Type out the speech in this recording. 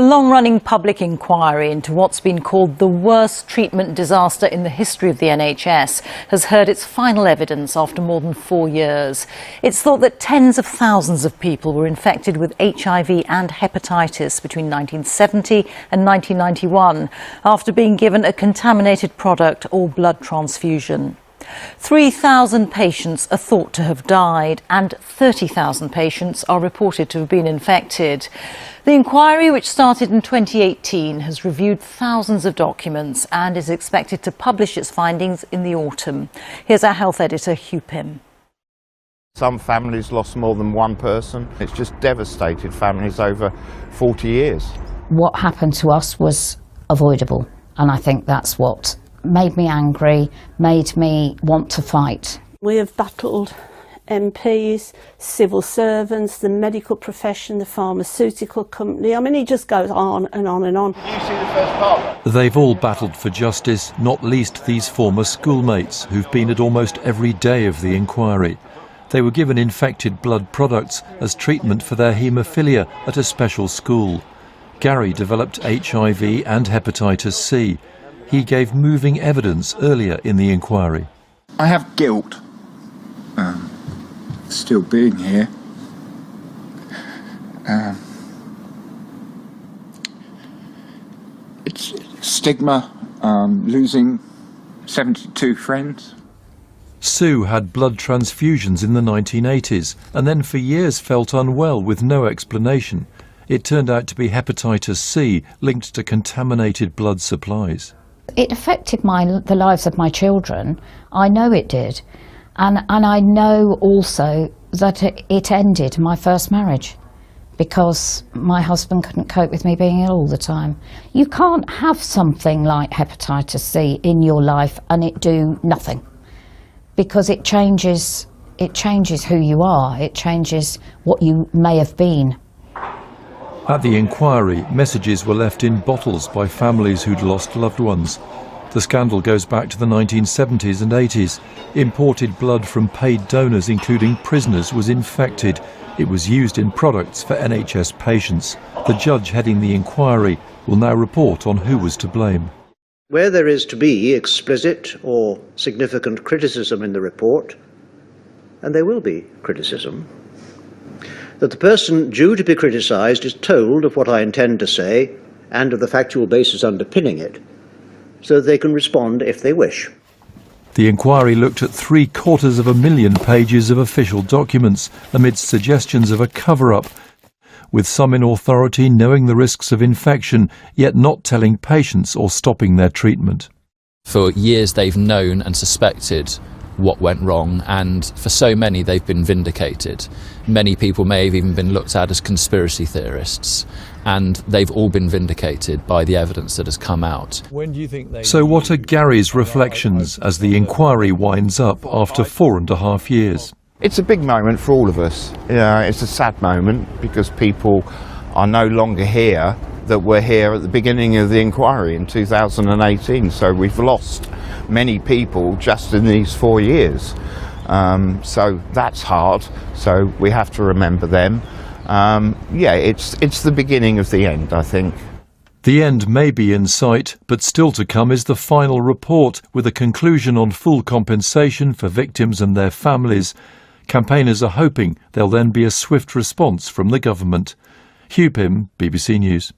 The long-running public inquiry into what's been called the worst treatment disaster in the history of the NHS has heard its final evidence after more than 4 years. It's thought that tens of thousands of people were infected with HIV and hepatitis between 1970 and 1991 after being given a contaminated product or blood transfusion. 3,000 patients are thought to have died and 30,000 patients are reported to have been infected. The inquiry, which started in 2018, has reviewed thousands of documents and is expected to publish its findings in the autumn. Here's our health editor, Hugh Pym. Some families lost more than one person. It's just devastated families over 40 years. What happened to us was avoidable, and I think that's what made me angry, made me want to fight. We have battled MPs, civil servants, the medical profession, the pharmaceutical company. I mean, it just goes on and on and on. Did you see the first part? They've all battled for justice, not least these former schoolmates who've been at almost every day of the inquiry. They were given infected blood products as treatment for their haemophilia at a special school. Gary developed HIV and hepatitis C. He gave moving evidence earlier in the inquiry. I have guilt, still being here. It's stigma, losing 72 friends. Sue had blood transfusions in the 1980s and then for years felt unwell with no explanation. It turned out to be hepatitis C linked to contaminated blood supplies. It affected the lives of my children. I know it did. And I know also that it ended my first marriage because my husband couldn't cope with me being ill all the time. You can't have something like hepatitis C in your life and it do nothing, because it changes who you are, it changes what you may have been. At the inquiry, messages were left in bottles by families who'd lost loved ones. The scandal goes back to the 1970s and 80s. Imported blood from paid donors, including prisoners, was infected. It was used in products for NHS patients. The judge heading the inquiry will now report on who was to blame. Where there is to be explicit or significant criticism in the report, and there will be criticism, that the person due to be criticised is told of what I intend to say and of the factual basis underpinning it, so that they can respond if they wish. The inquiry looked at 750,000 pages of official documents amidst suggestions of a cover-up, with some in authority knowing the risks of infection, yet not telling patients or stopping their treatment. For years they've known and suspected what went wrong, and for so many they've been vindicated. Many people may have even been looked at as conspiracy theorists, and they've all been vindicated by the evidence that has come out. So what are Gary's reflections as the inquiry winds up after 4.5 years? It's a big moment for all of us. It's a sad moment because people are no longer here that were here at the beginning of the inquiry in 2018. So we've lost many people just in these 4 years. So that's hard. So we have to remember them. It's the beginning of the end, I think. The end may be in sight, but still to come is the final report with a conclusion on full compensation for victims and their families. Campaigners are hoping there'll then be a swift response from the government. Hugh Pym, BBC News.